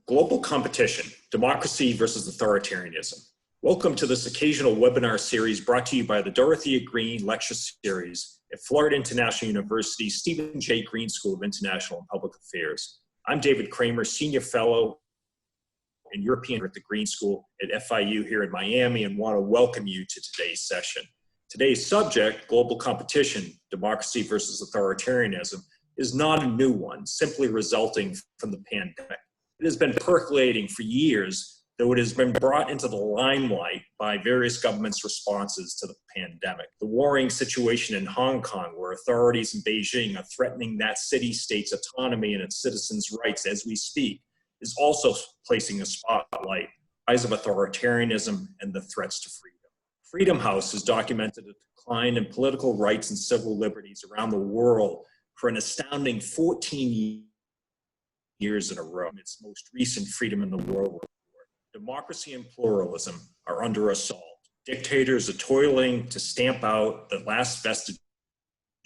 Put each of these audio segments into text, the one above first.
Global Competition, Democracy versus Authoritarianism. Welcome to this occasional webinar series brought to you by the Dorothea Green Lecture Series at Florida International University Stephen J. Green School of International and Public Affairs. I'm David Kramer, Senior Fellow in European at the Green School at FIU here in Miami, and want to welcome you to today's session. Today's subject, Global Competition, Democracy versus Authoritarianism, is not a new one, simply resulting from the pandemic. It has been percolating for years, though it has been brought into the limelight by various governments' responses to the pandemic. The worrying situation in Hong Kong, where authorities in Beijing are threatening that city-state's autonomy and its citizens' rights as we speak, is also placing a spotlight on the rise of authoritarianism and the threats to freedom. Freedom House has documented a decline in political rights and civil liberties around the world for an astounding 14 years in a row. Its most recent Freedom in the World report. Democracy and pluralism are under assault. Dictators are toiling to stamp out the last vestiges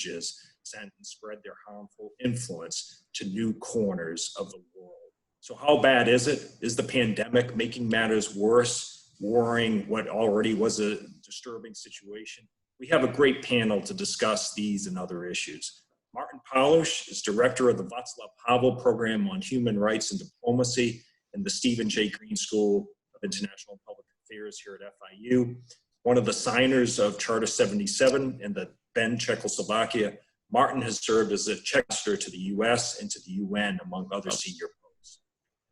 and spread their harmful influence to new corners of the world. So how bad is it? Is the pandemic making matters worse, worrying what already was a disturbing situation? We have a great panel to discuss these and other issues. Martin Palush is director of the Václav Havel Program on Human Rights and Diplomacy in the Stephen J. Green School of International and Public Affairs here at FIU. One of the signers of Charter 77 in the then Czechoslovakia, Martin has served as a Czech ambassador to the US and to the UN, among other senior posts.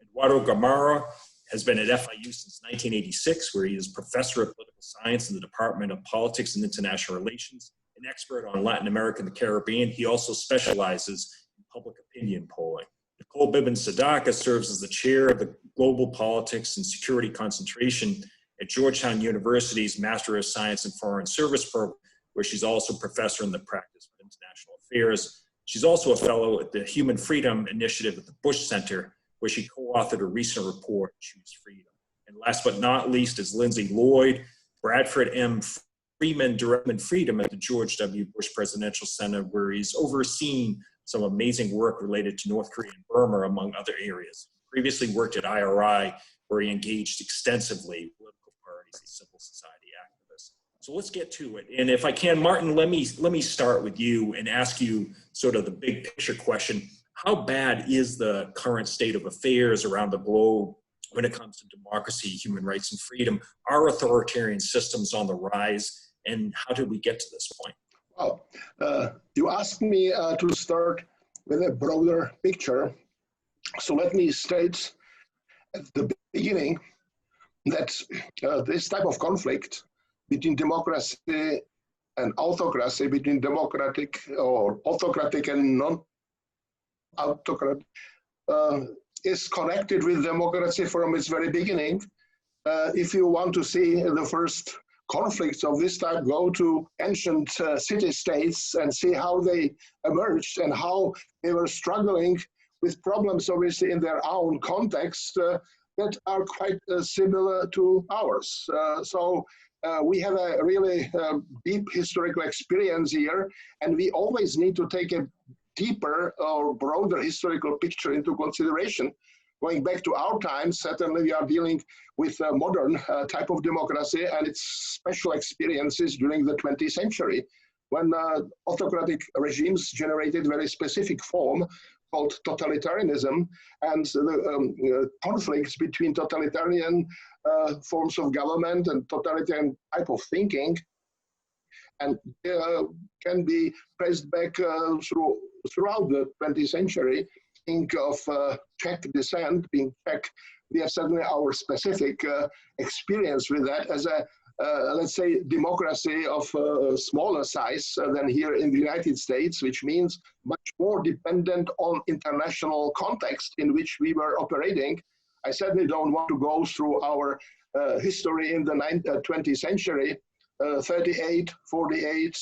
Eduardo Gamarra has been at FIU since 1986, where he is professor of political science in the Department of Politics and International Relations, an expert on Latin America and the Caribbean. He also specializes in public opinion polling. Nicole Bibbins-Sadaka serves as the chair of the Global Politics and Security Concentration at Georgetown University's Master of Science in Foreign Service program, where she's also professor in the practice of international affairs. She's also a fellow at the Human Freedom Initiative at the Bush Center, where she co-authored a recent report, Choose Freedom. And last but not least is Lindsay Lloyd, Bradford M. Freeman Directment Freedom at the George W. Bush Presidential Center, where he's overseen some amazing work related to North Korea and Burma, among other areas. Previously worked at IRI, where he engaged extensively with political parties and civil society activists. So let's get to it. And if I can, Martin, let me start with you and ask you sort of the big picture question. How bad is the current state of affairs around the globe when it comes to democracy, human rights, and freedom? Are authoritarian systems on the rise? And how did we get to this point? Well, you asked me to start with a broader picture. So let me state at the beginning that this type of conflict between democracy and autocracy, between democratic or autocratic and non-autocratic, is connected with democracy from its very beginning. If you want to see the first conflicts of this type, go to ancient city-states and see how they emerged and how they were struggling with problems, obviously, in their own context that are quite similar to ours. So we have a really deep historical experience here, and we always need to take a deeper or broader historical picture into consideration. Going back to our times, certainly we are dealing with a modern type of democracy and its special experiences during the 20th century, when autocratic regimes generated very specific form called totalitarianism, and the conflicts between totalitarian forms of government and totalitarian type of thinking and can be traced back throughout the 20th century. Think of Czech descent, being Czech, we have certainly our specific experience with that as a, let's say, democracy of smaller size than here in the United States, which means much more dependent on international context in which we were operating. I certainly don't want to go through our history in the 20th century, 38, 48,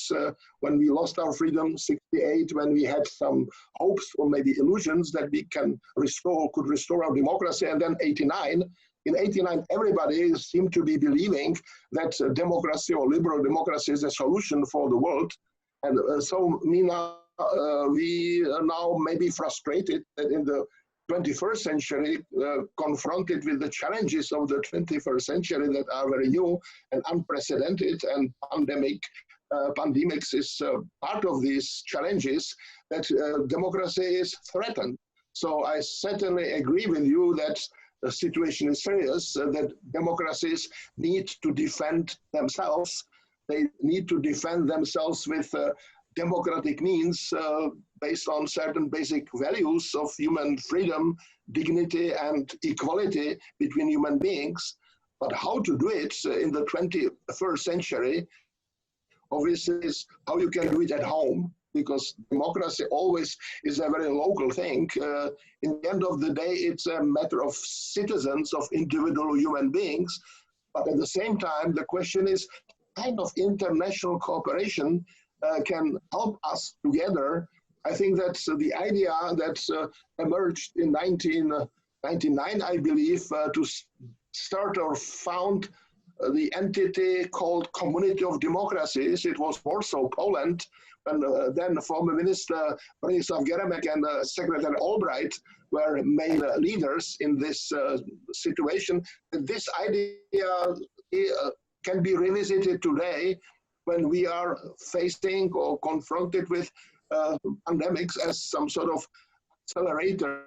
when we lost our freedom, 68, when we had some hopes or maybe illusions that we could restore our democracy, and then 89. In 89, everybody seemed to be believing that democracy or liberal democracy is a solution for the world. And so we are now maybe frustrated that in the 21st century, confronted with the challenges of the 21st century that are very new and unprecedented, and pandemics is part of these challenges, that democracy is threatened. So I certainly agree with you that the situation is serious, that democracies need to defend themselves. They need to defend themselves with democratic means based on certain basic values of human freedom, dignity, and equality between human beings. But how to do it in the 21st century, obviously, is how you can do it at home, because democracy always is a very local thing. In the end of the day, it's a matter of citizens, of individual human beings. But at the same time, the question is, kind of international cooperation can help us together. I think that's the idea that emerged in 1999, I believe, to start or found the entity called Community of Democracies. It was Warsaw, Poland, and then former Minister Bronisław Geremek and Secretary Albright were main leaders in this situation. This idea can be revisited today when we are facing or confronted with pandemics as some sort of accelerator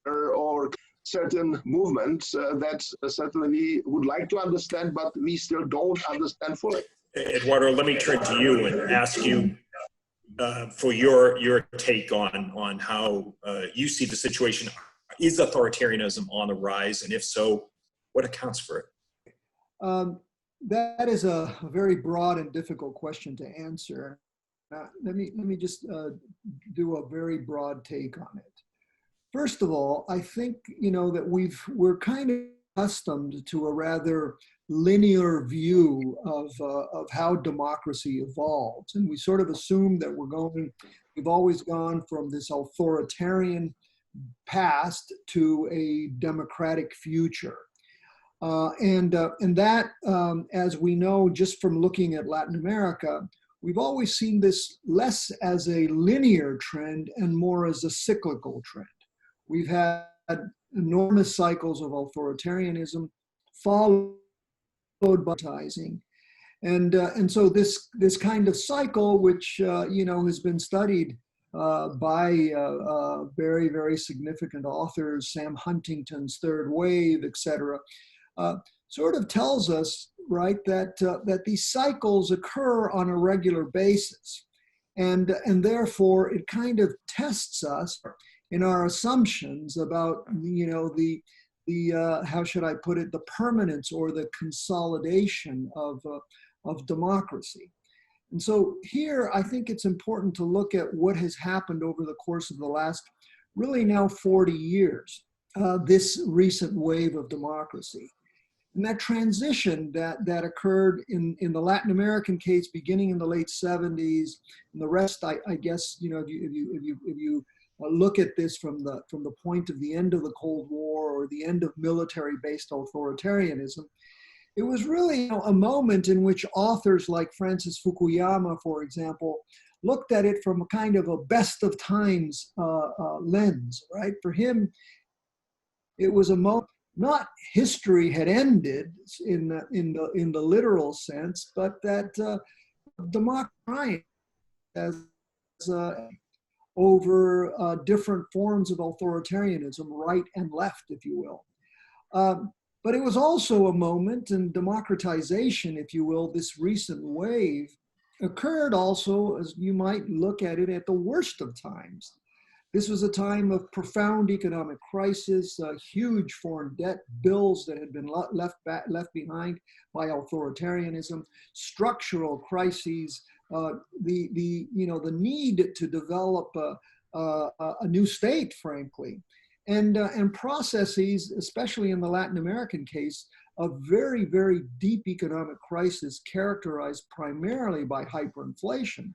or certain movements that certainly we would like to understand, but we still don't understand fully. Eduardo, let me turn to you and ask you for your take on how you see the situation. Is authoritarianism on the rise? And if so, what accounts for it? That is a very broad and difficult question to answer. Let me just do a very broad take on it. First of all, I think that we're kind of accustomed to a rather linear view of how democracy evolves, and we sort of assume that we've always gone from this authoritarian past to a democratic future. And that, as we know just from looking at Latin America, we've always seen this less as a linear trend and more as a cyclical trend. We've had enormous cycles of authoritarianism followed by advertising. And so this kind of cycle, which has been studied by very, very significant authors, Sam Huntington's Third Wave, etc., sort of tells us, right, that these cycles occur on a regular basis, and therefore it kind of tests us in our assumptions about the how should I put it, the permanence or the consolidation of democracy. And so here I think it's important to look at what has happened over the course of the last really now 40 years, this recent wave of democracy. And that transition that occurred in the Latin American case beginning in the late 70s, and the rest, I guess, if you look at this from the point of the end of the Cold War or the end of military-based authoritarianism, it was really a moment in which authors like Francis Fukuyama, for example, looked at it from a kind of a best of times lens, right? For him, it was a moment. Not history had ended in the literal sense, but that democracy as over different forms of authoritarianism, right and left, if you will. But it was also a moment in democratization, if you will. This recent wave occurred also, as you might look at it, at the worst of times. This was a time of profound economic crisis, huge foreign debt bills that had been left behind by authoritarianism, structural crises, the need to develop a new state, frankly, and processes, especially in the Latin American case, of very, very deep economic crisis characterized primarily by hyperinflation.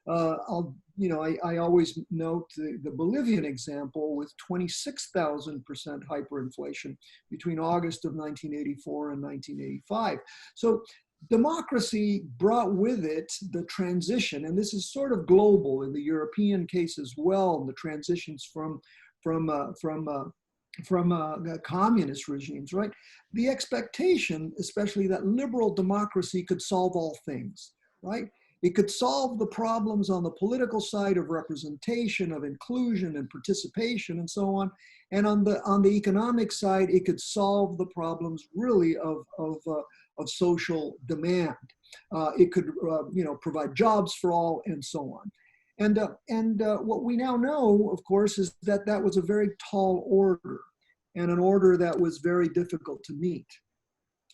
I always note the Bolivian example with 26,000% hyperinflation between August of 1984 and 1985. So democracy brought with it the transition, and this is sort of global in the European case as well, the transitions from communist regimes, right? The expectation, especially that liberal democracy could solve all things, right? It could solve the problems on the political side of representation, of inclusion and participation and so on. And on the economic side, it could solve the problems really of social demand. It could provide jobs for all and so on. And what we now know, of course, is that that was a very tall order and an order that was very difficult to meet.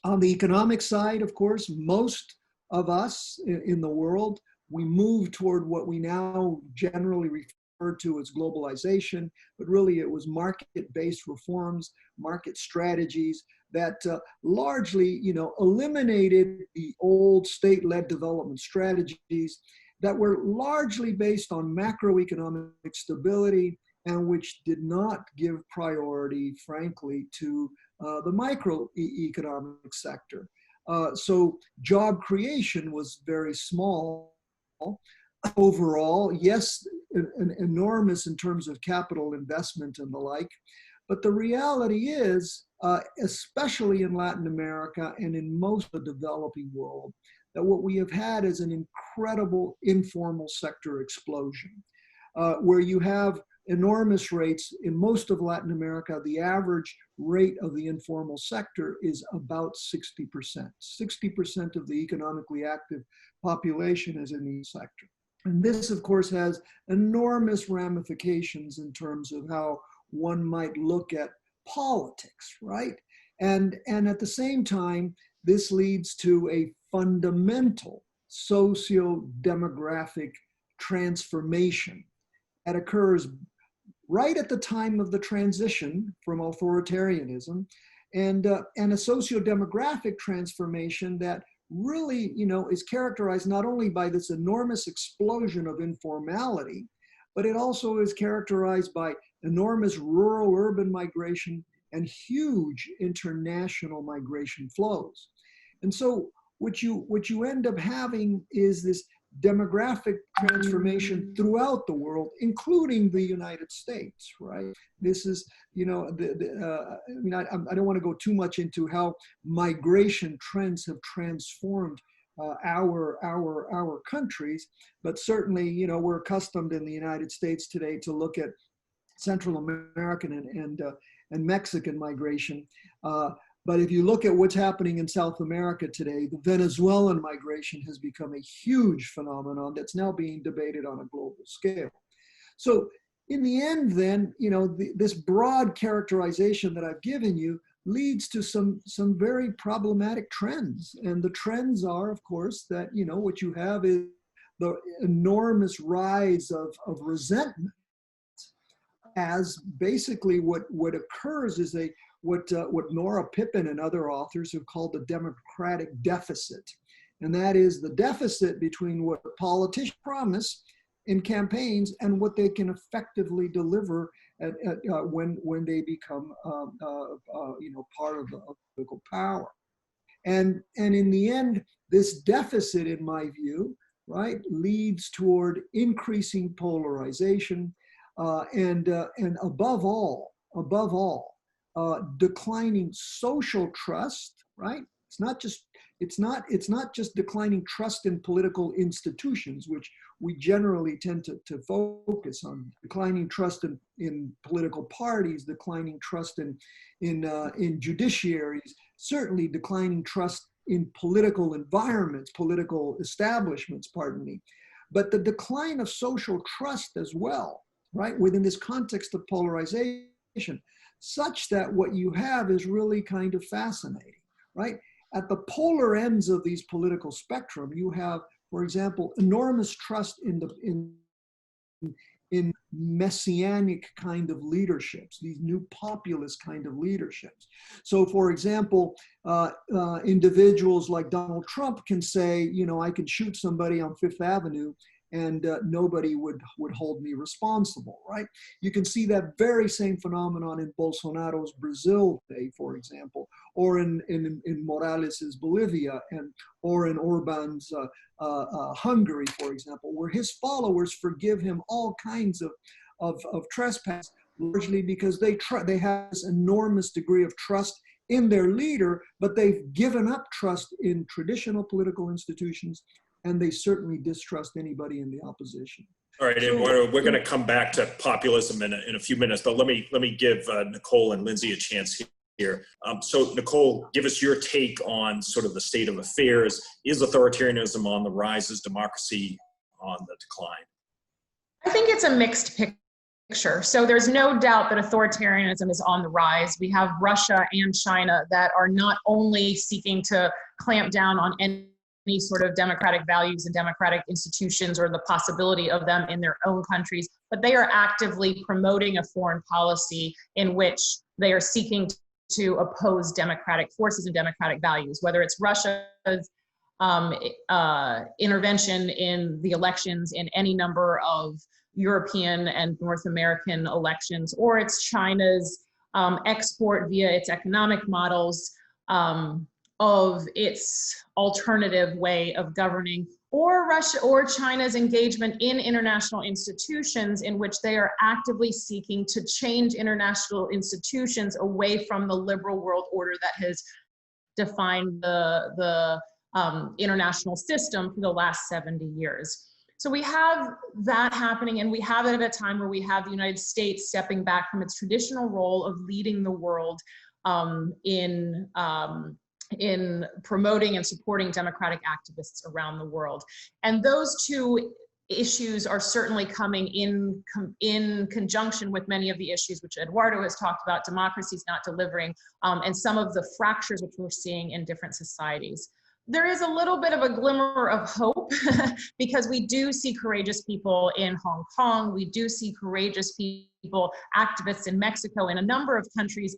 On the economic side, of course, most of us in the world, we move toward what we now generally refer to as globalization, but really it was market-based reforms, market strategies that largely, eliminated the old state-led development strategies that were largely based on macroeconomic stability and which did not give priority, frankly, to the microeconomic sector. So job creation was very small overall. Yes, enormous in terms of capital investment and the like. But the reality is, especially in Latin America and in most of the developing world, that what we have had is an incredible informal sector explosion, where you have enormous rates. In most of Latin America, the average rate of the informal sector is about 60%. 60% of the economically active population is in the sector. And this, of course, has enormous ramifications in terms of how one might look at politics, right? And at the same time, this leads to a fundamental socio-demographic transformation that occurs right at the time of the transition from authoritarianism, and a socio-demographic transformation that really, is characterized not only by this enormous explosion of informality, but it also is characterized by enormous rural-urban migration and huge international migration flows. And so what you end up having is this demographic transformation throughout the world, including the United States, right? This is, I don't want to go too much into how migration trends have transformed our countries, but certainly, we're accustomed in the United States today to look at Central American and Mexican migration. But if you look at what's happening in South America today, the Venezuelan migration has become a huge phenomenon that's now being debated on a global scale. So in the end then, this broad characterization that I've given you leads to some very problematic trends. And the trends are, of course, that, what you have is the enormous rise of resentment, as basically what occurs is what Nora Pippin and other authors have called the democratic deficit. And that is the deficit between what politicians promise in campaigns and what they can effectively deliver when they become part of the political power. And in the end, this deficit, in my view, right, leads toward increasing polarization and above all, declining social trust, right? It's not just declining trust in political institutions, which we generally tend to focus on. Declining trust in political parties, declining trust in judiciaries, certainly declining trust in political environments, political establishments, pardon me. But the decline of social trust as well, right, within this context of polarization, such that what you have is really kind of fascinating, right? At the polar ends of these political spectrum, you have, for example, enormous trust in messianic kind of leaderships, these new populist kind of leaderships. So, for example, individuals like Donald Trump can say, I can shoot somebody on Fifth Avenue and nobody would hold me responsible, right? You can see that very same phenomenon in Bolsonaro's Brazil, for example, or in Morales's Bolivia, or in Orban's Hungary, for example, where his followers forgive him all kinds of trespass, largely because they have this enormous degree of trust in their leader, but they've given up trust in traditional political institutions, and they certainly distrust anybody in the opposition. All right, and we're going to come back to populism in a few minutes, but let me give Nicole and Lindsay a chance here. So Nicole, give us your take on sort of the state of affairs. Is authoritarianism on the rise? Is democracy on the decline? I think it's a mixed picture. So there's no doubt that authoritarianism is on the rise. We have Russia and China that are not only seeking to clamp down on any sort of democratic values and democratic institutions or the possibility of them in their own countries, but they are actively promoting a foreign policy in which they are seeking to oppose democratic forces and democratic values, whether it's Russia's intervention in the elections in any number of European and North American elections, or it's China's export via its economic models of its alternative way of governing, or Russia or China's engagement in international institutions in which they are actively seeking to change international institutions away from the liberal world order that has defined the international system for the last 70 years. So we have that happening, and we have it at a time where we have the United States stepping back from its traditional role of leading the world in promoting and supporting democratic activists around the world. And those two issues are certainly coming in conjunction with many of the issues which Eduardo has talked about, democracy's not delivering, and some of the fractures which we're seeing in different societies. There is a little bit of a glimmer of hope because we do see courageous people in Hong Kong. We do see courageous people, activists in Mexico, in a number of countries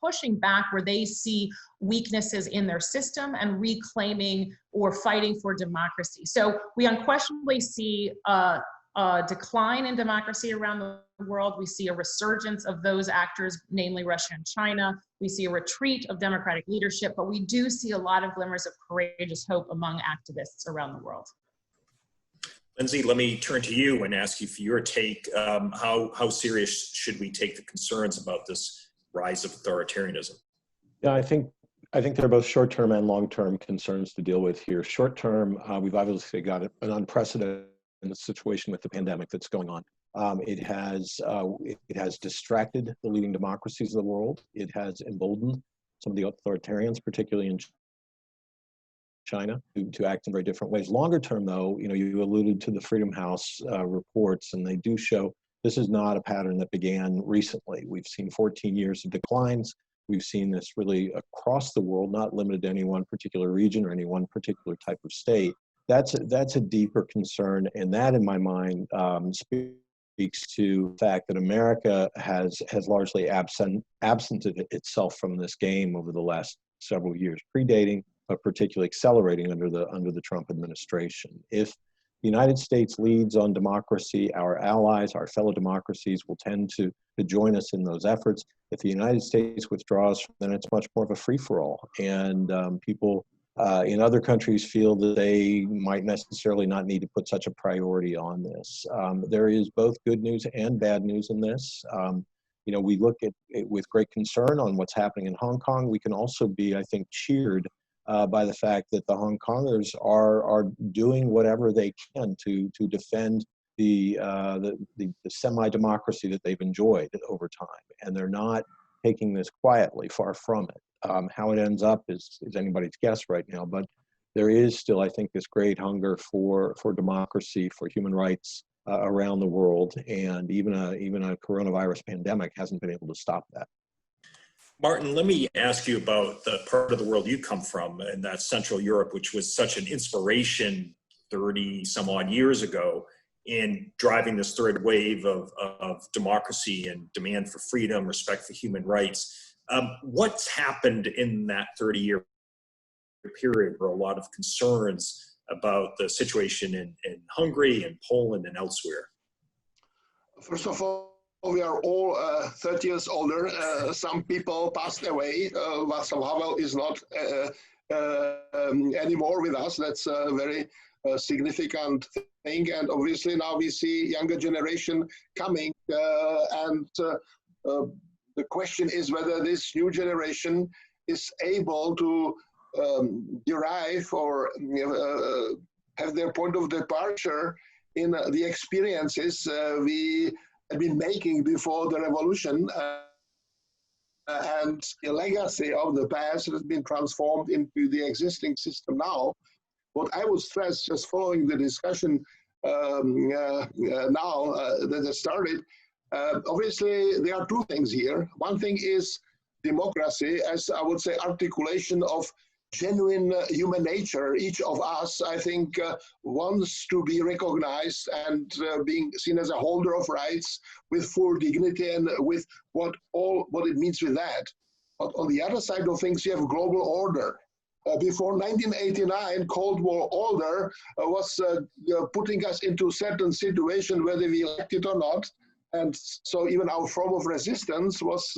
pushing back where they see weaknesses in their system and reclaiming or fighting for democracy. So we unquestionably see a decline in democracy around the world. We see a resurgence of those actors, namely Russia and China. We see a retreat of democratic leadership, but we do see a lot of glimmers of courageous hope among activists around the world. Lindsay, let me turn to you and ask you for your take. How serious should we take the concerns about this rise of authoritarianism? Yeah, I think there are both short-term and long-term concerns to deal with here. Short-term, we've obviously got an unprecedented situation with the pandemic that's going on. It has distracted the leading democracies of the world. It has emboldened some of the authoritarians, particularly in China, to act in very different ways. Longer term, though, you alluded to the Freedom House reports, and they do show this is not a pattern that began recently. We've seen 14 years of declines. We've seen this really across the world, not limited to any one particular region or any one particular type of state. That's a deeper concern, and that, in my mind, speaks to the fact that America has largely absented itself from this game over the last several years, predating but particularly accelerating under the Trump administration. If the United States leads on democracy, our allies, our fellow democracies will tend to join us in those efforts. If the United States withdraws, then it's much more of a free-for-all, and people in other countries feel that they might necessarily not need to put such a priority on this. There is both good news and bad news in this. We look at it with great concern on what's happening in Hong Kong. We can also be, I think, cheered by the fact that the Hong Kongers are doing whatever they can to defend the semi-democracy that they've enjoyed over time, and they're not taking this quietly, far from it. How it ends up is anybody's guess right now, but there is still, I think, this great hunger for democracy, for human rights around the world, and even a coronavirus pandemic hasn't been able to stop that. Martin, let me ask you about the part of the world you come from, and that's Central Europe, which was such an inspiration 30 some odd years ago in driving this third wave of democracy and demand for freedom, respect for human rights. What's happened in that 30-year period where a lot of concerns about the situation in Hungary and Poland and elsewhere? First of all, we are all 30 years older. Some people passed away. Václav Havel is not anymore with us. That's very significant thing. And obviously now we see younger generation coming, and the question is whether this new generation is able to derive or have their point of departure in the experiences we have been making before the revolution, and the legacy of the past has been transformed into the existing system now. What I would stress, just following the discussion now that has started, obviously there are two things here. One thing is democracy as, I would say, articulation of genuine human nature. Each of us, I think, wants to be recognized and being seen as a holder of rights with full dignity and with what it means with that. But on the other side of things, you have global order. Before 1989, Cold War order was putting us into a certain situation whether we liked it or not. And so even our form of resistance was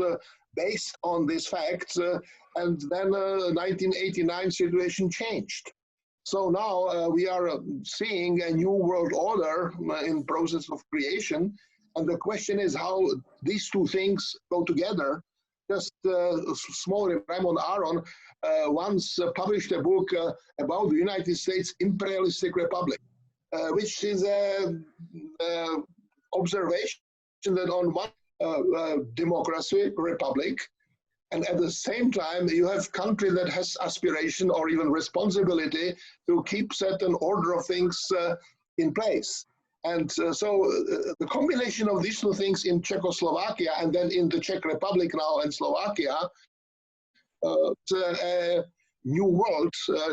based on this fact. And then 1989 situation changed. So now we are seeing a new world order in process of creation. And the question is how these two things go together. Just small, Raymond Aron once published a book about the United States imperialistic republic, which is an observation that on one democracy, republic, and at the same time you have country that has aspiration or even responsibility to keep certain order of things in place. And so the combination of these two things in Czechoslovakia and then in the Czech Republic now and Slovakia, it's a new world,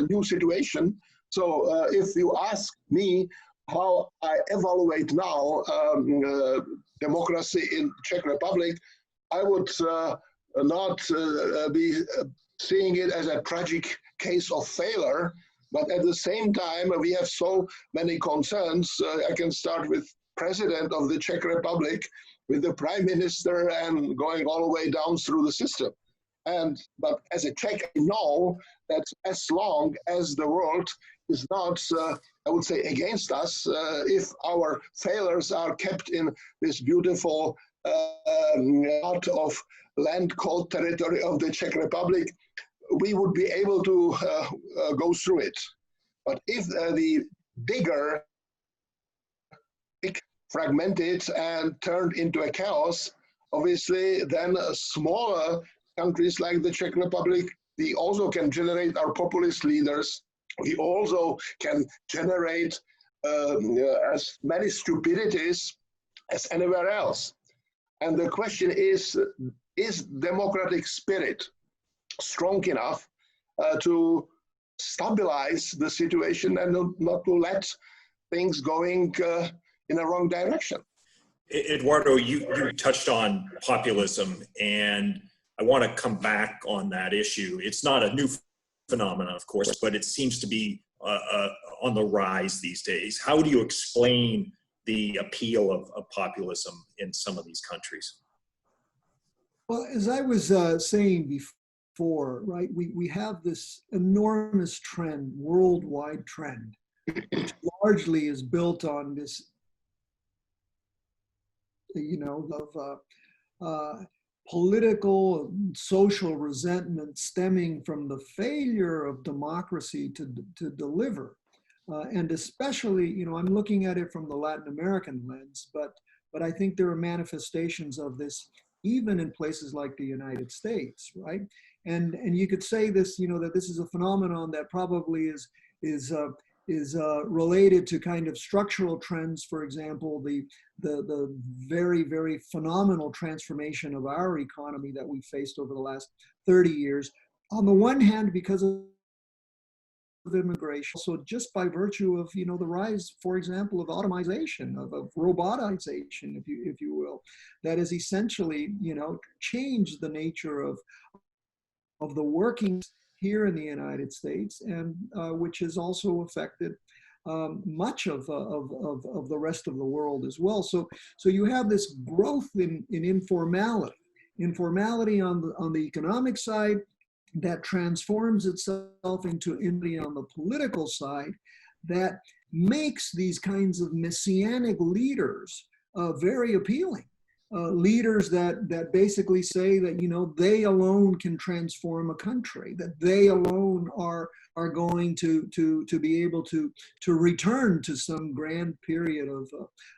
new situation. So if you ask me how I evaluate now democracy in Czech Republic, I would not be seeing it as a tragic case of failure. But at the same time, we have so many concerns. I can start with President of the Czech Republic, with the Prime Minister, and going all the way down through the system. But as a Czech, I know that as long as the world is not, I would say, against us, if our failures are kept in this beautiful part of land called territory of the Czech Republic, we would be able to go through it. But if the bigger, fragmented and turned into a chaos, obviously then smaller countries like the Czech Republic, we also can generate our populist leaders. We also can generate as many stupidities as anywhere else. And the question is democratic spirit strong enough to stabilize the situation and not to let things going in a wrong direction? Eduardo, you touched on populism, and I want to come back on that issue. It's not a new phenomenon, of course, but it seems to be on the rise these days. How do you explain the appeal of populism in some of these countries? Well, as I was saying before, right, we have this enormous trend, worldwide trend, which largely is built on this, of political and social resentment stemming from the failure of democracy to deliver. And especially, I'm looking at it from the Latin American lens, but I think there are manifestations of this even in places like the United States, right? And you could say this, that this is a phenomenon that probably is related to kind of structural trends. For example, the very, very phenomenal transformation of our economy that we faced over the last 30 years. On the one hand, because of immigration, so just by virtue of the rise, for example, of automation, of robotization, if you will, that has essentially changed the nature of the workings here in the United States, and which has also affected much of the rest of the world as well. So you have this growth in informality on the economic side, that transforms itself into on the political side, that makes these kinds of messianic leaders very appealing. Leaders that basically say that, you know, they alone can transform a country, that they alone are going to be able to return to some grand period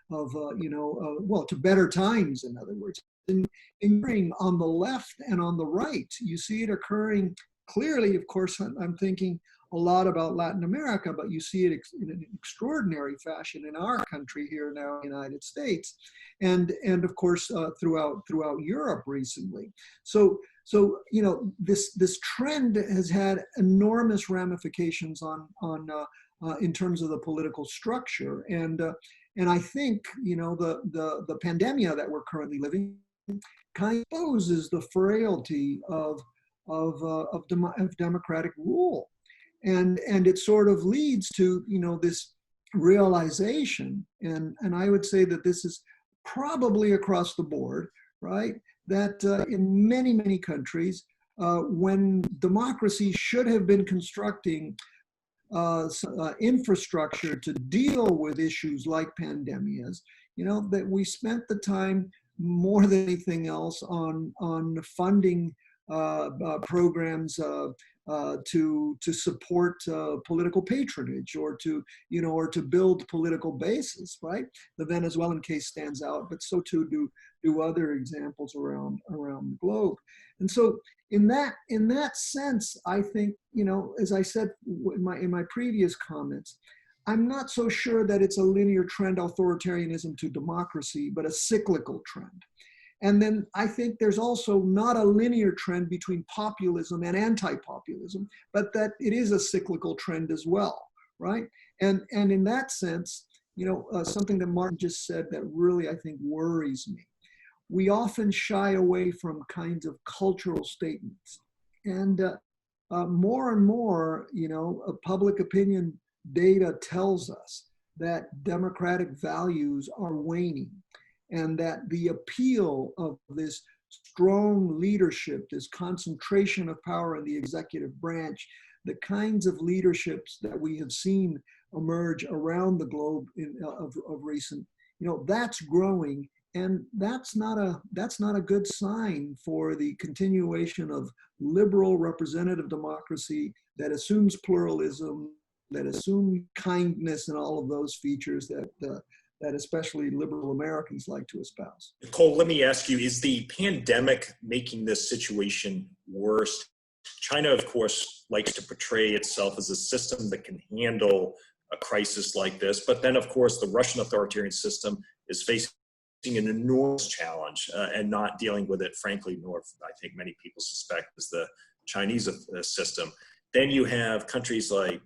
well, to better times, in other words. And on the left and on the right, you see it occurring clearly. Of course, I'm thinking a lot about Latin America, but you see it in an extraordinary fashion in our country here now in the United States, and of course throughout Europe recently. So you know, this trend has had enormous ramifications on in terms of the political structure, and I think, you know, the pandemia that we're currently living kind of exposes the frailty of democratic rule. And it sort of leads to, you know, this realization, and I would say that this is probably across the board, right? That in many countries, when democracy should have been constructing infrastructure to deal with issues like pandemias, you know, that we spent the time more than anything else on funding programs to support political patronage, or to, you know, or to build political bases, right? The Venezuelan case stands out, but so too do other examples around the globe. And so in that sense, I think, you know, as I said in my previous comments, I'm not so sure that it's a linear trend, authoritarianism to democracy, but a cyclical trend. And then I think there's also not a linear trend between populism and anti-populism, but that it is a cyclical trend as well, right? And in that sense, you know, something that Martin just said that really, I think, worries me. We often shy away from kinds of cultural statements. And more and more, you know, public opinion data tells us that democratic values are waning, and that the appeal of this strong leadership, this concentration of power in the executive branch, the kinds of leaderships that we have seen emerge around the globe of recent, you know, that's growing, and that's not a good sign for the continuation of liberal representative democracy that assumes pluralism, that assumes kindness, and all of those features that especially liberal Americans like to espouse. Nicole, let me ask you, is the pandemic making this situation worse? China, of course, likes to portray itself as a system that can handle a crisis like this. But then, of course, the Russian authoritarian system is facing an enormous challenge and not dealing with it, frankly, nor I think many people suspect, is the Chinese system. Then you have countries like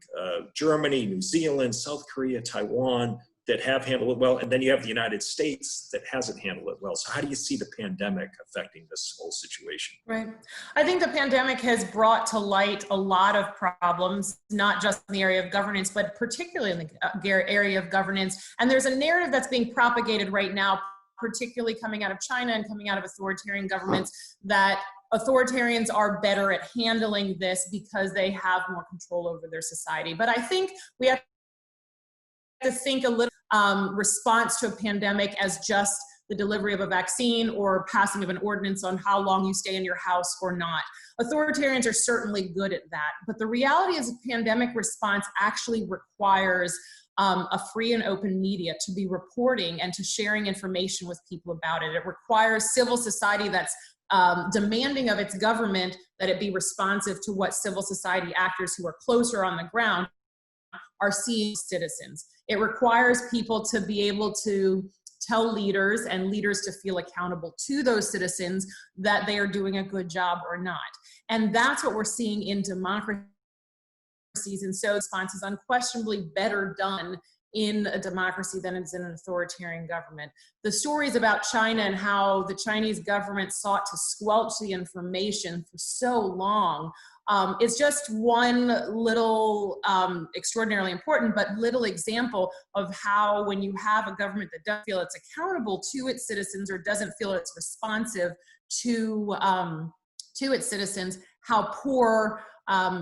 Germany, New Zealand, South Korea, Taiwan, that have handled it well, and then you have the United States that hasn't handled it well. So how do you see the pandemic affecting this whole situation? Right. I think the pandemic has brought to light a lot of problems, not just in the area of governance, but particularly in the area of governance. And there's a narrative that's being propagated right now, particularly coming out of China and coming out of authoritarian governments, that authoritarians are better at handling this because they have more control over their society. But I think we have to think a little response to a pandemic as just the delivery of a vaccine or passing of an ordinance on how long you stay in your house or not. Authoritarians are certainly good at that, but the reality is a pandemic response actually requires a free and open media to be reporting and to sharing information with people about it. It requires civil society that's demanding of its government that it be responsive to what civil society actors who are closer on the ground are seeing citizens. It requires people to be able to tell leaders and leaders to feel accountable to those citizens that they are doing a good job or not. And that's what we're seeing in democracies. And so response is unquestionably better done in a democracy than it's in an authoritarian government. The stories about China and how the Chinese government sought to squelch the information for so long is just one little extraordinarily important but little example of how, when you have a government that doesn't feel it's accountable to its citizens or doesn't feel it's responsive to its citizens, how poor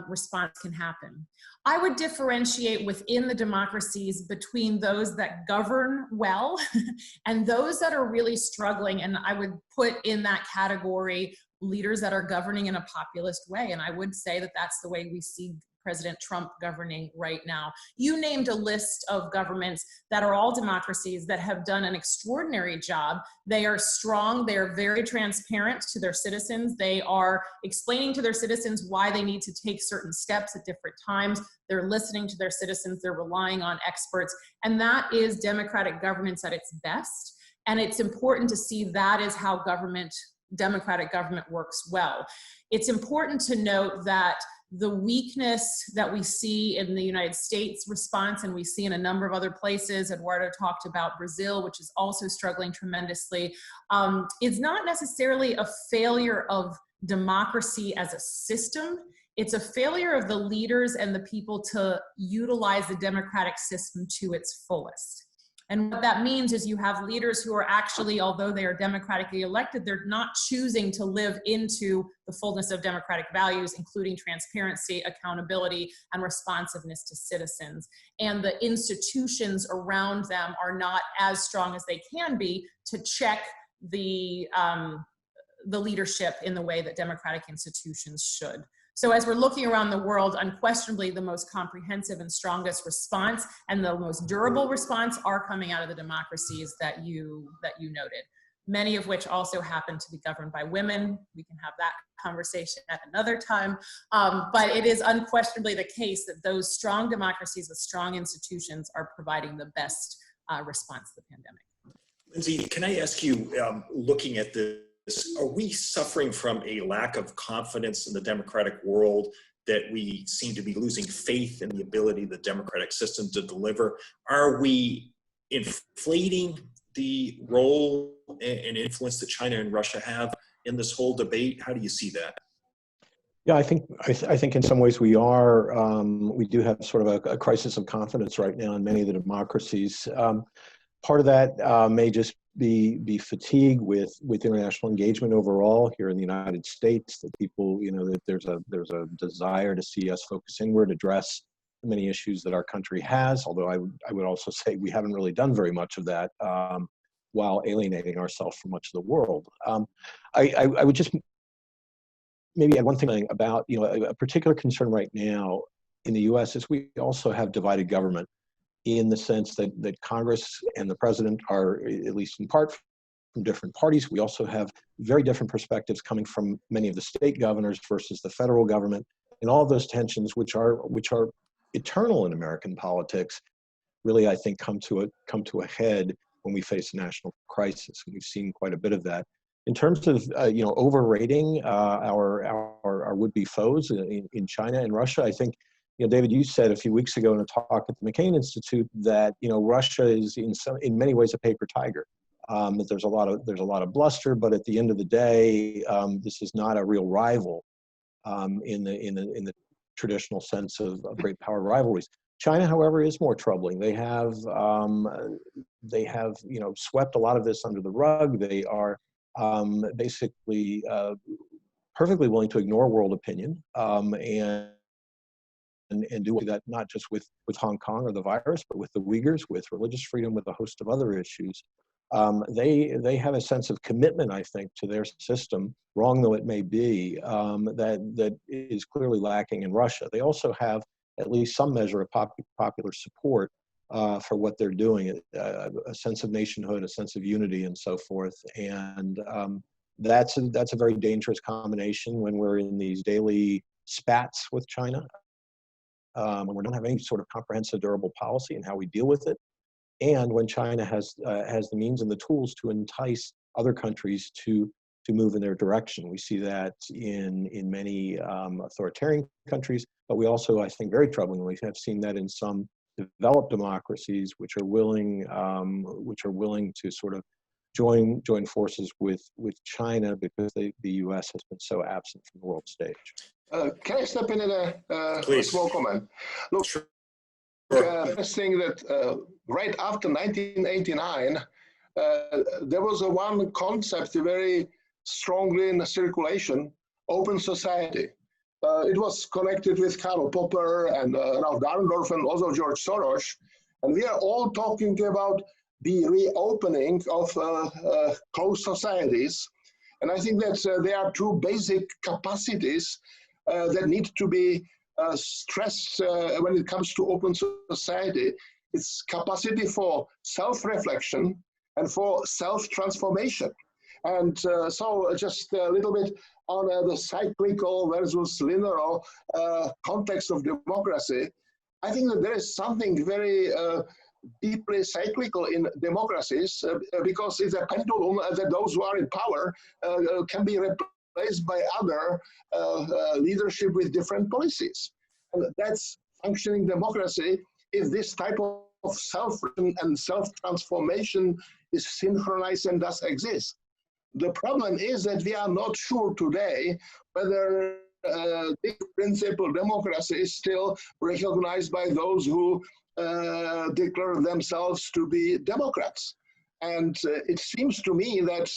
response can happen. I would differentiate within the democracies between those that govern well and those that are really struggling. And I would put in that category leaders that are governing in a populist way. And I would say that that's the way we see President Trump governing right now. You named a list of governments that are all democracies that have done an extraordinary job. They are strong. They are very transparent to their citizens. They are explaining to their citizens why they need to take certain steps at different times. They're listening to their citizens. They're relying on experts. And that is democratic governance at its best. And it's important to see that is how democratic government works well. It's important to note that the weakness that we see in the United States response, and we see in a number of other places, Eduardo talked about Brazil, which is also struggling tremendously, is not necessarily a failure of democracy as a system. It's a failure of the leaders and the people to utilize the democratic system to its fullest. And what that means is you have leaders who are actually, although they are democratically elected, they're not choosing to live into the fullness of democratic values, including transparency, accountability, and responsiveness to citizens. And the institutions around them are not as strong as they can be to check the leadership in the way that democratic institutions should. So as we're looking around the world, unquestionably the most comprehensive and strongest response and the most durable response are coming out of the democracies that you noted, many of which also happen to be governed by women. We can have that conversation at another time. But it is unquestionably the case that those strong democracies with strong institutions are providing the best response to the pandemic. Lindsay, can I ask you, looking at this, are we suffering from a lack of confidence in the democratic world, that we seem to be losing faith in the ability of the democratic system to deliver? Are we inflating the role and influence that China and Russia have in this whole debate? How do you see that? Yeah, I think in some ways we are. We do have sort of a crisis of confidence right now in many of the democracies. Part of that may just be fatigue with international engagement overall here in the United States. That people, that there's a desire to see us focus inward, address the many issues that our country has. Although I would also say we haven't really done very much of that while alienating ourselves from much of the world. I would just maybe add one thing about a particular concern right now in the U.S. is we also have divided government, in the sense that Congress and the president are, at least in part, from different parties. We also have very different perspectives coming from many of the state governors versus the federal government, and all of those tensions, which are eternal in American politics, really, I think, come to a head when we face a national crisis. And we've seen quite a bit of that. In terms of overrating our would-be foes in China and Russia, I think, David, you said a few weeks ago in a talk at the McCain Institute that Russia is in many ways a paper tiger. That there's a lot of bluster, but at the end of the day, this is not a real rival in the traditional sense of great power rivalries. China, however, is more troubling. They have swept a lot of this under the rug. They are basically perfectly willing to ignore world opinion and do that not just with Hong Kong or the virus, but with the Uyghurs, with religious freedom, with a host of other issues. They have a sense of commitment, I think, to their system, wrong though it may be, that is clearly lacking in Russia. They also have at least some measure of popular support for what they're doing, a sense of nationhood, a sense of unity, and so forth. And that's a very dangerous combination when we're in these daily spats with China. When we don't have any sort of comprehensive, durable policy in how we deal with it, and when China has the means and the tools to entice other countries to move in their direction. We see that in many authoritarian countries, but we also, I think, very troublingly, have seen that in some developed democracies, which are willing to sort of join forces with China because the U.S. has been so absent from the world stage. Can I step in a small comment? Look, Sure. Interesting that right after 1989, there was one concept very strongly in the circulation: open society. It was connected with Karl Popper and Ralph Dahrendorf and also George Soros. And we are all talking about the reopening of closed societies. And I think that there are two basic capacities that need to be stressed when it comes to open society. It's capacity for self-reflection and for self-transformation. And so just a little bit on the cyclical versus linear context of democracy, I think that there is something very deeply cyclical in democracies because it's a pendulum that those who are in power can be replaced by other leadership with different policies. And that's functioning democracy if this type of self and self-transformation is synchronized and does exist. The problem is that we are not sure today whether this principle democracy is still recognized by those who declare themselves to be Democrats. And it seems to me that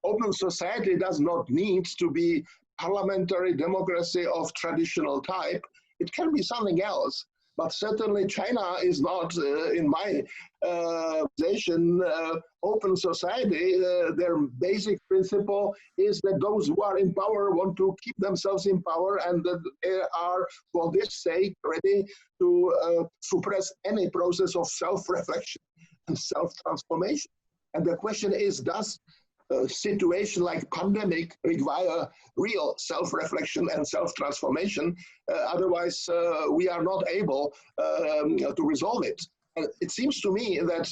open society does not need to be parliamentary democracy of traditional type. It can be something else. But certainly China is not, in my position, open society. Their basic principle is that those who are in power want to keep themselves in power and that they are, for this sake, ready to suppress any process of self-reflection and self-transformation. And the question is, does a situation like pandemic require real self-reflection and self-transformation? Otherwise, we are not able to resolve it. It seems to me that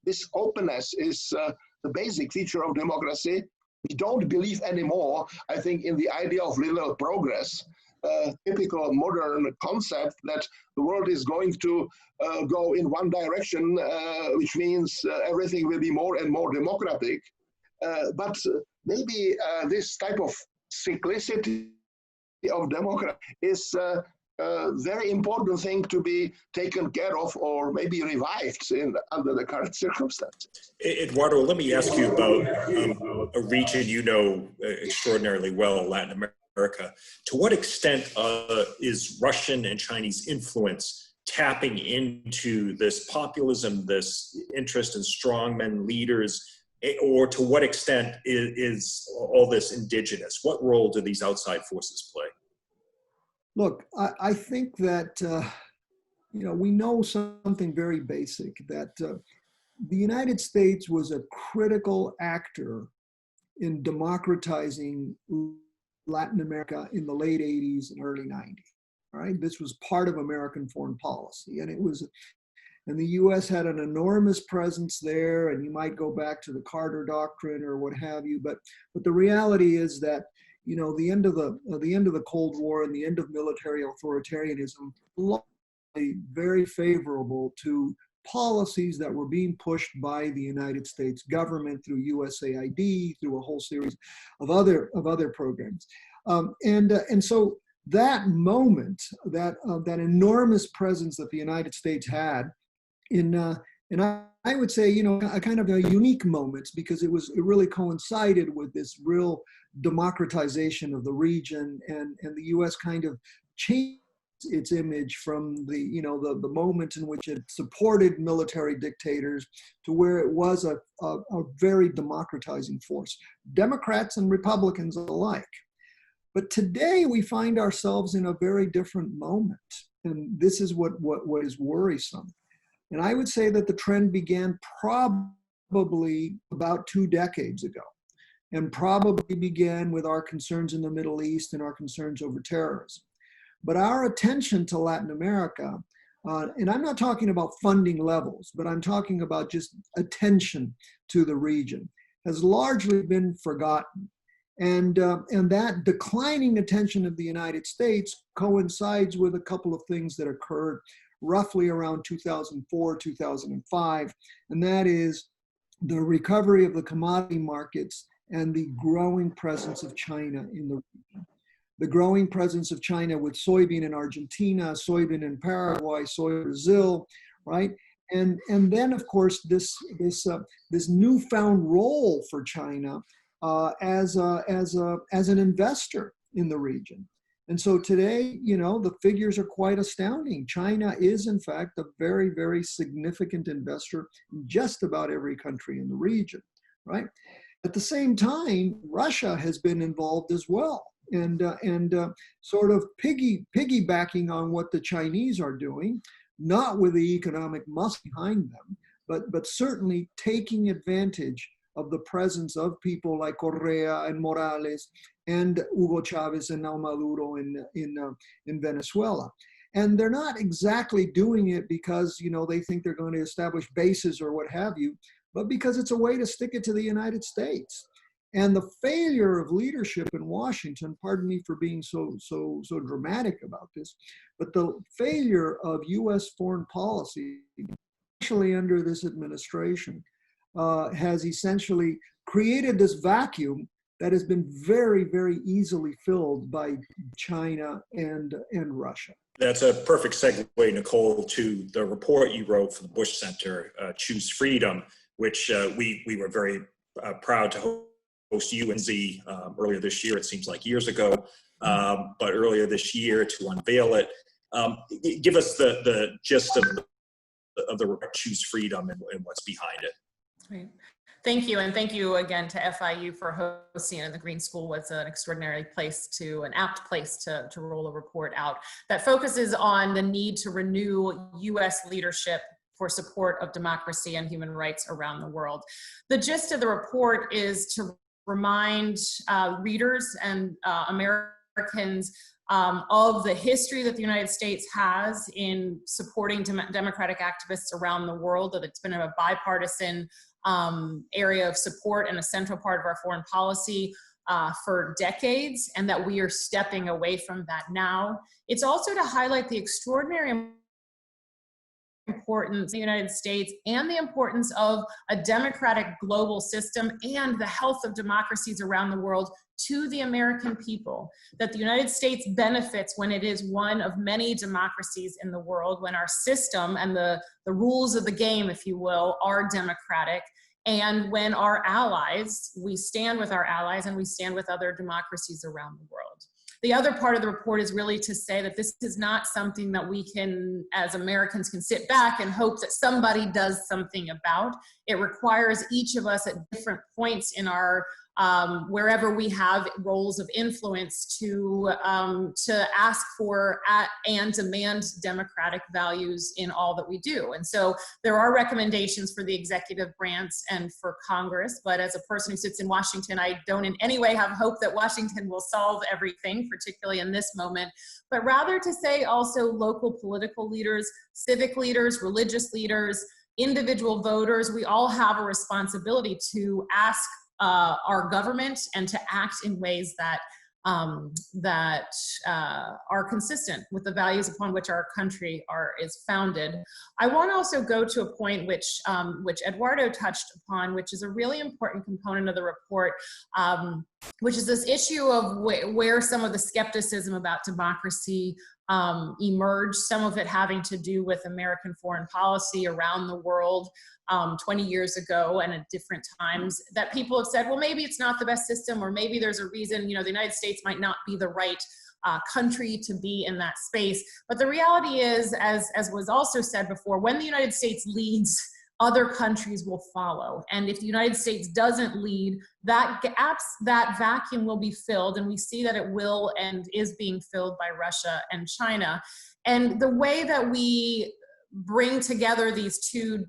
this openness is the basic feature of democracy. We don't believe anymore, I think, in the idea of linear progress, typical modern concept that the world is going to go in one direction, which means everything will be more and more democratic. But maybe this type of cyclicity of democracy is a very important thing to be taken care of or maybe revived under the current circumstances. Eduardo, let me ask you about a region you know extraordinarily well, Latin America. To what extent is Russian and Chinese influence tapping into this populism, this interest in strongmen leaders, or to what extent is all this indigenous? What role do these outside forces play? Look, I think that, we know something very basic, that the United States was a critical actor in democratizing Latin America in the late 80s and early 90s, right? This was part of American foreign policy, and the U.S. had an enormous presence there, and you might go back to the Carter Doctrine or what have you, but the reality is that, the end of the Cold War and the end of military authoritarianism, very favorable to policies that were being pushed by the United States government through USAID, through a whole series of other programs, and so that moment, that enormous presence that the United States had and I would say, a kind of a unique moment because it really coincided with this real democratization of the region, and the U.S. kind of changed its image from the moment in which it supported military dictators to where it was a very democratizing force, Democrats and Republicans alike. But today we find ourselves in a very different moment, and this is what is worrisome. And I would say that the trend began probably about 2 decades ago, and probably began with our concerns in the Middle East and our concerns over terrorism. But our attention to Latin America, and I'm not talking about funding levels, but I'm talking about just attention to the region, has largely been forgotten. And that declining attention of the United States coincides with a couple of things that occurred roughly around 2004, 2005, and that is the recovery of the commodity markets and the growing presence of China in the region. The growing presence of China with soybean in Argentina, soybean in Paraguay, soy in Brazil, right? And then, of course, this newfound role for China as an investor in the region. And so today, you know, the figures are quite astounding. China is, in fact, a very, very significant investor in just about every country in the region, right? At the same time, Russia has been involved as well, and sort of piggybacking on what the Chinese are doing, not with the economic muscle behind them, but certainly taking advantage of the presence of people like Correa and Morales and Hugo Chavez and now Maduro in Venezuela. And they're not exactly doing it because, you know, they think they're going to establish bases or what have you, but because it's a way to stick it to the United States. And the failure of leadership in Washington, pardon me for being so dramatic about this, but the failure of US foreign policy, especially under this administration, has essentially created this vacuum that has been very, very easily filled by China and Russia. That's a perfect segue, Nicole, to the report you wrote for the Bush Center, Choose Freedom, which we were very proud to host you and Z earlier this year. It seems like years ago, but earlier this year to unveil it. Give us the gist of the report, Choose Freedom, and what's behind it. Right. Thank you. And thank you again to FIU for hosting it. The Green School was an extraordinary place an apt place to roll a report out that focuses on the need to renew US leadership for support of democracy and human rights around the world. The gist of the report is to remind readers and Americans of the history that the United States has in supporting democratic activists around the world, that it's been a bipartisan area of support and a central part of our foreign policy for decades, and that we are stepping away from that now. It's also to highlight the extraordinary importance of the United States and the importance of a democratic global system and the health of democracies around the world to the American people, that the United States benefits when it is one of many democracies in the world, when our system and the rules of the game, if you will, are democratic, and when our allies, we stand with our allies and we stand with other democracies around the world. The other part of the report is really to say that this is not something that we can, as Americans, can sit back and hope that somebody does something about. It requires each of us at different points in our wherever we have roles of influence to ask for and demand democratic values in all that we do. And so there are recommendations for the executive branch and for Congress, but as a person who sits in Washington, I don't in any way have hope that Washington will solve everything, particularly in this moment, but rather to say also local political leaders, civic leaders, religious leaders, individual voters, we all have a responsibility to ask our government and to act in ways that are consistent with the values upon which our country is founded. I want to also go to a point which Eduardo touched upon, which is a really important component of the report, which is this issue of where some of the skepticism about democracy emerged, some of it having to do with American foreign policy around the world 20 years ago and at different times, that people have said, well, maybe it's not the best system, or maybe there's a reason, you know, the United States might not be the right country to be in that space. But the reality is, as was also said before, when the United States leads, other countries will follow. And if the United States doesn't lead, that vacuum will be filled, and we see that it will and is being filled by Russia and China. And the way that we bring together these two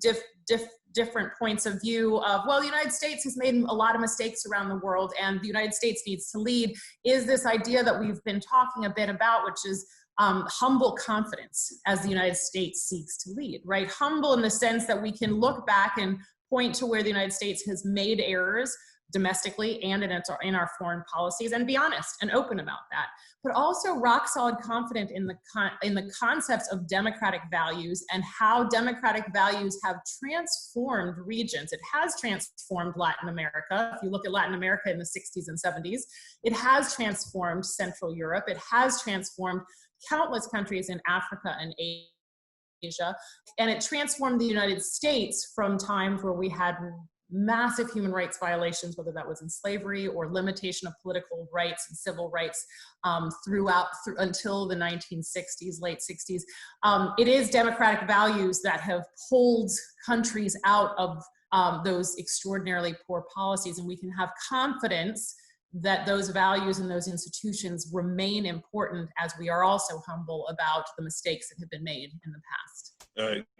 different points of view of, well, the United States has made a lot of mistakes around the world and the United States needs to lead, is this idea that we've been talking a bit about, which is humble confidence as the United States seeks to lead, right? Humble in the sense that we can look back and point to where the United States has made errors domestically and in our foreign policies, and be honest and open about that, but also rock solid confident in the concepts of democratic values and how democratic values have transformed regions. It has transformed Latin America. If you look at Latin America in the 60s and 70s, it has transformed Central Europe. It has transformed countless countries in Africa and Asia, and it transformed the United States from times where we had massive human rights violations, whether that was in slavery or limitation of political rights and civil rights until the 1960s, late 60s. It is democratic values that have pulled countries out of those extraordinarily poor policies, and we can have confidence that those values and those institutions remain important, as we are also humble about the mistakes that have been made in the past.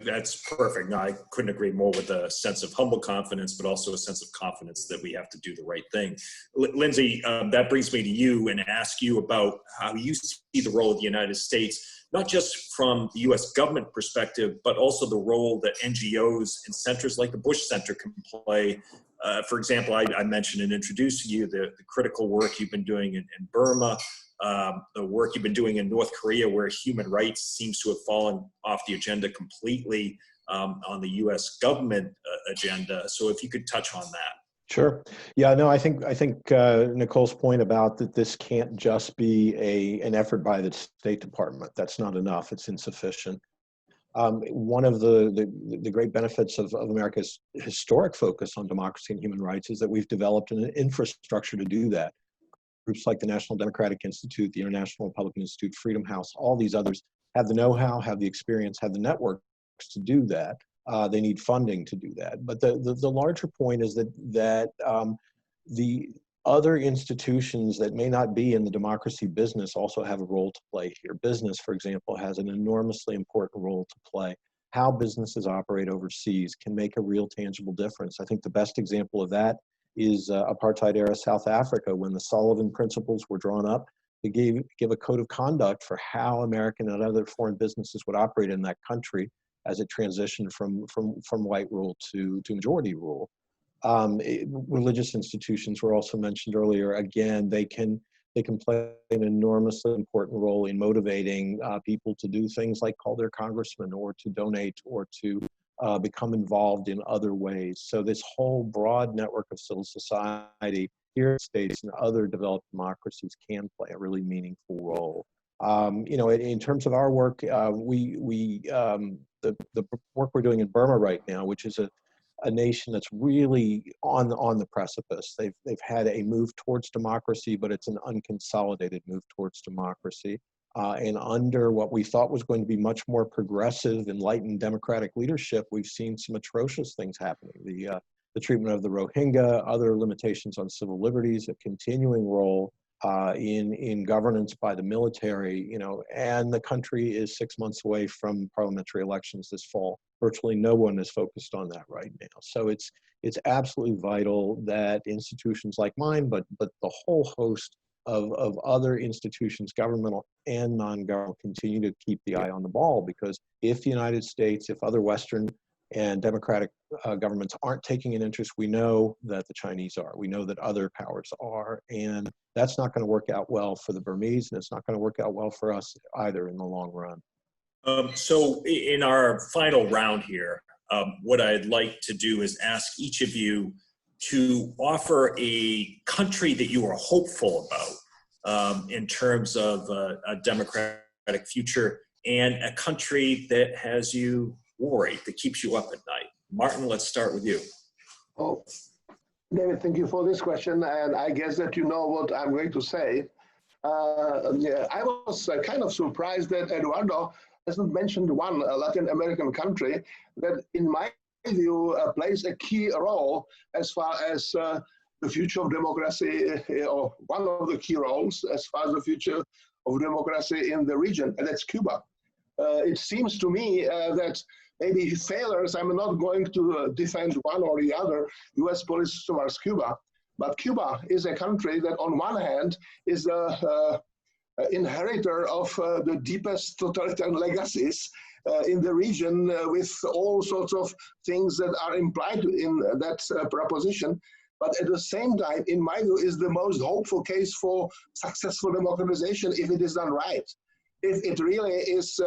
That's perfect. No, I couldn't agree more with a sense of humble confidence, but also a sense of confidence that we have to do the right thing. Lindsay, that brings me to you and ask you about how you see the role of the United States, not just from the US government perspective, but also the role that NGOs and centers like the Bush Center can play. For example, I mentioned and introduced to you the critical work you've been doing in Burma, the work you've been doing in North Korea, where human rights seems to have fallen off the agenda completely on the US government agenda. So if you could touch on that. Sure. Yeah, no, I think Nicole's point about that this can't just be an effort by the State Department. That's not enough. It's insufficient. One of the great benefits of America's historic focus on democracy and human rights is that we've developed an infrastructure to do that. Groups like the National Democratic Institute, the International Republican Institute, Freedom House, all these others have the know-how, have the experience, have the networks to do that. They need funding to do that. But the larger point is that the other institutions that may not be in the democracy business also have a role to play here. Business, for example, has an enormously important role to play. How businesses operate overseas can make a real tangible difference. I think the best example of that is apartheid-era South Africa, when the Sullivan Principles were drawn up to give a code of conduct for how American and other foreign businesses would operate in that country as it transitioned from white rule to majority rule. Religious institutions were also mentioned earlier. Again, they can play an enormously important role in motivating people to do things like call their congressman or to donate or to become involved in other ways. So this whole broad network of civil society here in the States and other developed democracies can play a really meaningful role. In terms of our work, the work we're doing in Burma right now, which is a nation that's really on the precipice. They've had a move towards democracy, but it's an unconsolidated move towards democracy. And under what we thought was going to be much more progressive, enlightened democratic leadership, we've seen some atrocious things happening. The treatment of the Rohingya, other limitations on civil liberties, a continuing role in governance by the military, and the country is 6 months away from parliamentary elections this fall. Virtually no one is focused on that right now. So it's absolutely vital that institutions like mine, but the whole host of other institutions, governmental and non-governmental, continue to keep the eye on the ball, because if the United States, if other Western and democratic governments aren't taking an interest, we know that the Chinese are. We know that other powers are. And that's not going to work out well for the Burmese, and it's not going to work out well for us either in the long run. So in our final round here, what I'd like to do is ask each of you to offer a country that you are hopeful about in terms of a democratic future, and a country that has you worried, that keeps you up at night. Martin, let's start with you. Oh, David, thank you for this question, and I guess that you know what I'm going to say. I was kind of surprised that Eduardo hasn't mentioned one Latin American country that, in my view, plays a key role as far as the future of democracy, or one of the key roles as far as the future of democracy in the region, and that's Cuba. It seems to me that maybe failures, I'm not going to defend one or the other US policy towards Cuba, but Cuba is a country that on one hand is a inheritor of the deepest totalitarian legacies in the region, with all sorts of things that are implied in that proposition. But at the same time, in my view, is the most hopeful case for successful democratization if it is done right. If it really is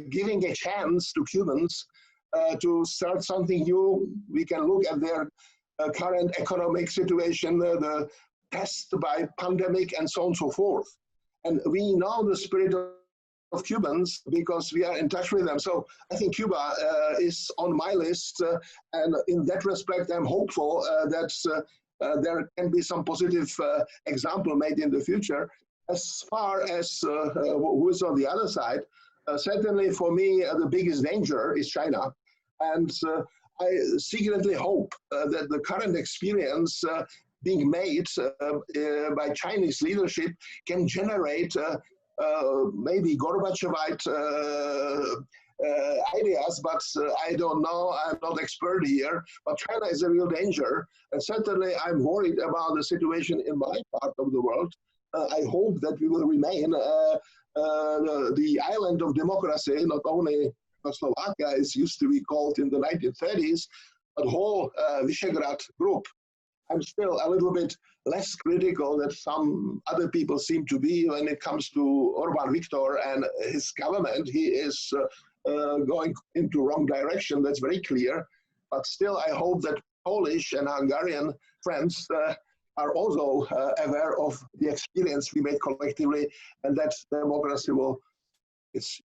giving a chance to Cubans to start something new. We can look at their current economic situation, the test by pandemic, and so on and so forth. And we know the spirit of of Cubans because we are in touch with them. So I think Cuba is on my list, and in that respect, I'm hopeful that there can be some positive example made in the future. As far as who is on the other side, certainly for me, the biggest danger is China. And I secretly hope that the current experience being made by Chinese leadership can generate maybe Gorbachevite ideas, but I don't know. I'm not expert here. But China is a real danger, and certainly I'm worried about the situation in my part of the world. I hope that we will remain the island of democracy, not only Slovakia, as used to be called in the 1930s, but whole Visegrad group. I'm still a little bit less critical than some other people seem to be when it comes to Orbán Viktor and his government. He is going into wrong direction, that's very clear. But still, I hope that Polish and Hungarian friends are also aware of the experience we made collectively, and that democracy it's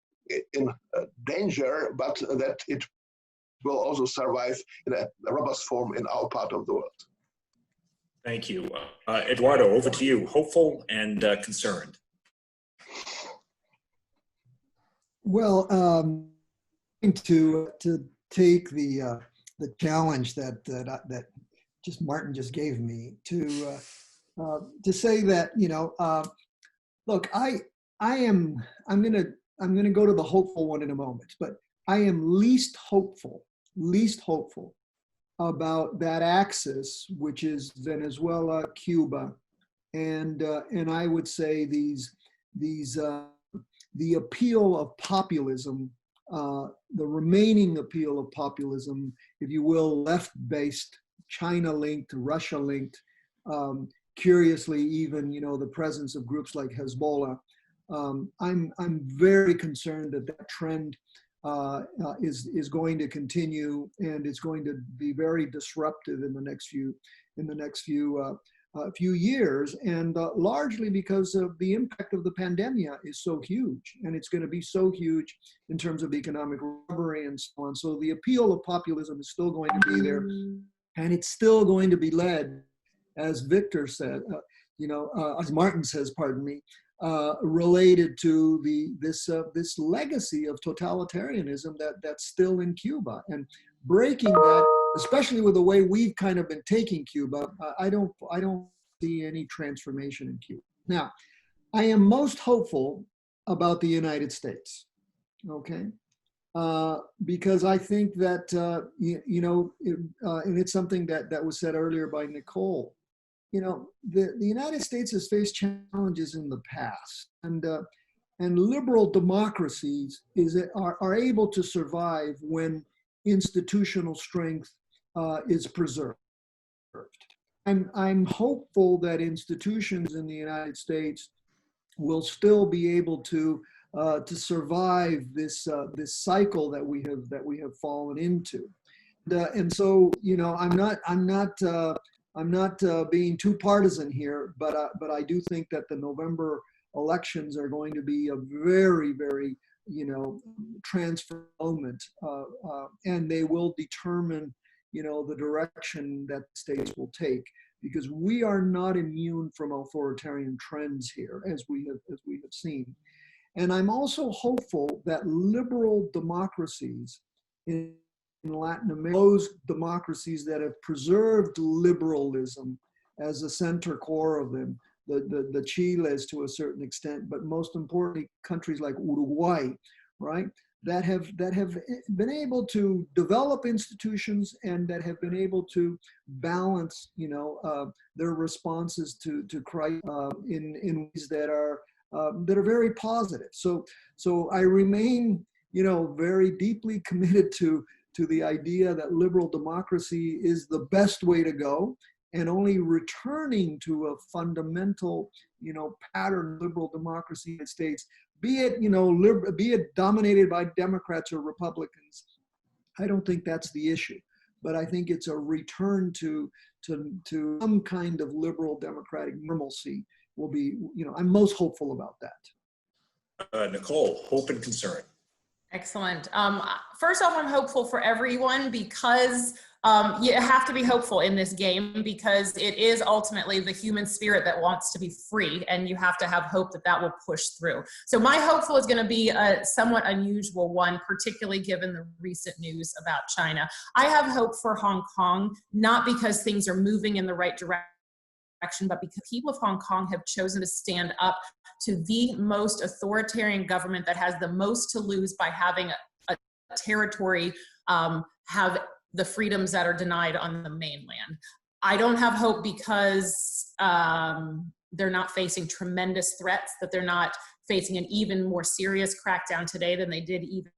in danger, but that it will also survive in a robust form in our part of the world. Thank you. Eduardo, over to you. Hopeful and concerned. Well, to take the challenge that just Martin just gave me to say that, you know, look, I'm gonna go to the hopeful one in a moment, but I am least hopeful about that axis, which is Venezuela, Cuba, and I would say the appeal of populism, the remaining appeal of populism, if you will, left-based, China-linked, Russia-linked, curiously even, you know, the presence of groups like Hezbollah. I'm very concerned that that trend is going to continue, and it's going to be very disruptive in the next few years, and largely because of the impact of the pandemic is so huge, and it's going to be so huge in terms of economic recovery and so on. So the appeal of populism is still going to be there, and it's still going to be led, as Victor said, as Martin says, pardon me, related to this legacy of totalitarianism that's still in Cuba, and breaking that, especially with the way we've kind of been taking Cuba, I don't see any transformation in Cuba. Now, I am most hopeful about the United States, okay? Because I think that, and it's something that was said earlier by Nicole, you know, the United States has faced challenges in the past, and liberal democracies are able to survive when institutional strength is preserved. And I'm hopeful that institutions in the United States will still be able to survive this cycle that we have fallen into. And so, you know, I'm not being too partisan here, but I do think that the November elections are going to be a very, very, you know, transfer moment, and they will determine, you know, the direction that states will take, because we are not immune from authoritarian trends here, as we have seen. And I'm also hopeful that liberal democracies in Latin America, those democracies that have preserved liberalism as a center core of them, the Chiles to a certain extent, but most importantly, countries like Uruguay, right, that have been able to develop institutions and that have been able to balance, you know, their responses to crisis in ways that are very positive. So I remain, you know, very deeply committed to the idea that liberal democracy is the best way to go, and only returning to a fundamental, you know, pattern of liberal democracy in the States, be it, you know, be it dominated by Democrats or Republicans. I don't think that's the issue, but I think it's a return to some kind of liberal democratic normalcy will be, you know, I'm most hopeful about that. Nicole, hope and concern. Excellent. First off, I'm hopeful for everyone because you have to be hopeful in this game because it is ultimately the human spirit that wants to be free, and you have to have hope that that will push through. So my hopeful is going to be a somewhat unusual one, particularly given the recent news about China. I have hope for Hong Kong, not because things are moving in the right direction, but because people of Hong Kong have chosen to stand up to the most authoritarian government that has the most to lose by having a territory have the freedoms that are denied on the mainland. I don't have hope because they're not facing tremendous threats, that they're not facing an even more serious crackdown today than they did even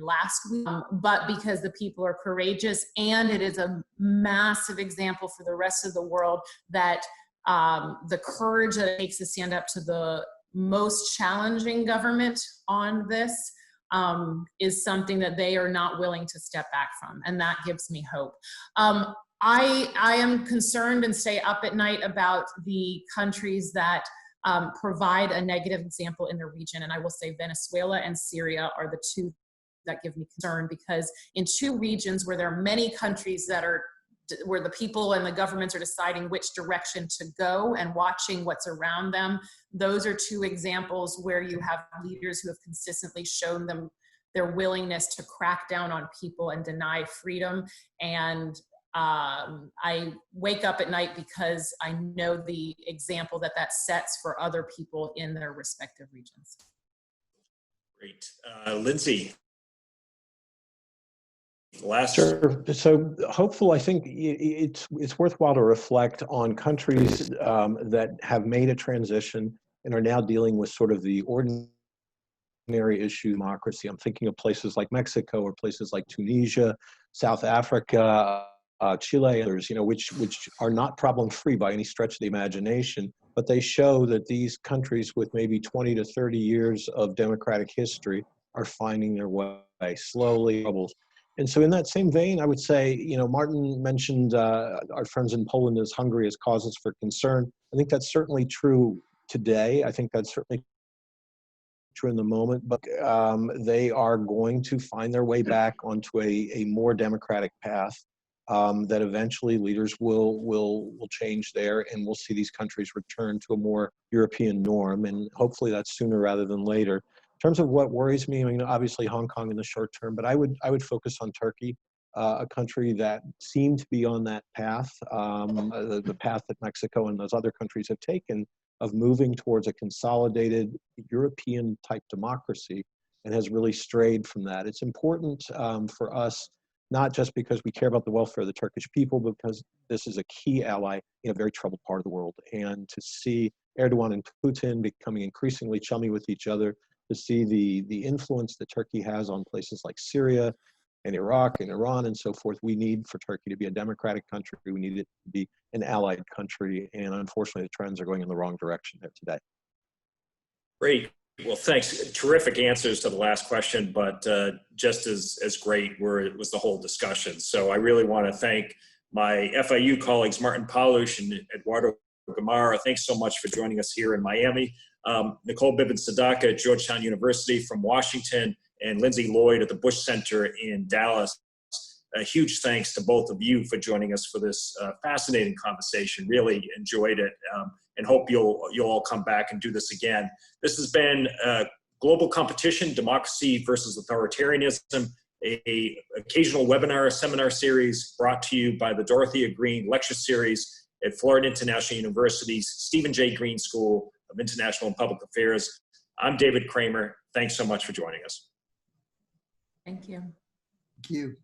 last week, but because the people are courageous, and it is a massive example for the rest of the world that the courage that it takes to stand up to the most challenging government on this is something that they are not willing to step back from, and that gives me hope. I am concerned and stay up at night about the countries that provide a negative example in the region, and I will say Venezuela and Syria are the two that give me concern, because in two regions where there are many countries that are where the people and the governments are deciding which direction to go and watching what's around them, those are two examples where you have leaders who have consistently shown them their willingness to crack down on people and deny freedom. And I wake up at night because I know the example that that sets for other people in their respective regions. Great. Lindsay. Sure. So hopeful, I think it's worthwhile to reflect on countries that have made a transition and are now dealing with sort of the ordinary issue of democracy. I'm thinking of places like Mexico or places like Tunisia, South Africa, Chile, others, which are not problem-free by any stretch of the imagination, but they show that these countries with maybe 20 to 30 years of democratic history are finding their way slowly. And so in that same vein, I would say, Martin mentioned our friends in Poland and Hungary as causes for concern. I think that's certainly true today. I think that's certainly true in the moment, but they are going to find their way back onto a more democratic path that eventually leaders will change there, and we'll see these countries return to a more European norm, and hopefully that's sooner rather than later. In terms of what worries me, obviously Hong Kong in the short term, but I would focus on Turkey, a country that seemed to be on that path, the path that Mexico and those other countries have taken of moving towards a consolidated European-type democracy, and has really strayed from that. It's important for us, not just because we care about the welfare of the Turkish people, but because this is a key ally in a very troubled part of the world. And to see Erdogan and Putin becoming increasingly chummy with each other, to see the influence that Turkey has on places like Syria and Iraq and Iran and so forth, we need for Turkey to be a democratic country. We need it to be an allied country. And unfortunately, the trends are going in the wrong direction there today. Great. Well, thanks. Terrific answers to the last question, but just as great was the whole discussion. So I really want to thank my FIU colleagues, Martin Palush and Eduardo Gamarra. Thanks so much for joining us here in Miami. Nicole Bibin-Sadaka at Georgetown University from Washington, and Lindsay Lloyd at the Bush Center in Dallas. A huge thanks to both of you for joining us for this fascinating conversation. Really enjoyed it, and hope you'll all come back and do this again. This has been Global Competition, Democracy versus Authoritarianism, a occasional webinar seminar series brought to you by the Dorothea Green Lecture Series at Florida International University's Stephen J. Green School of International and Public Affairs. I'm David Kramer. Thanks so much for joining us. Thank you. Thank you.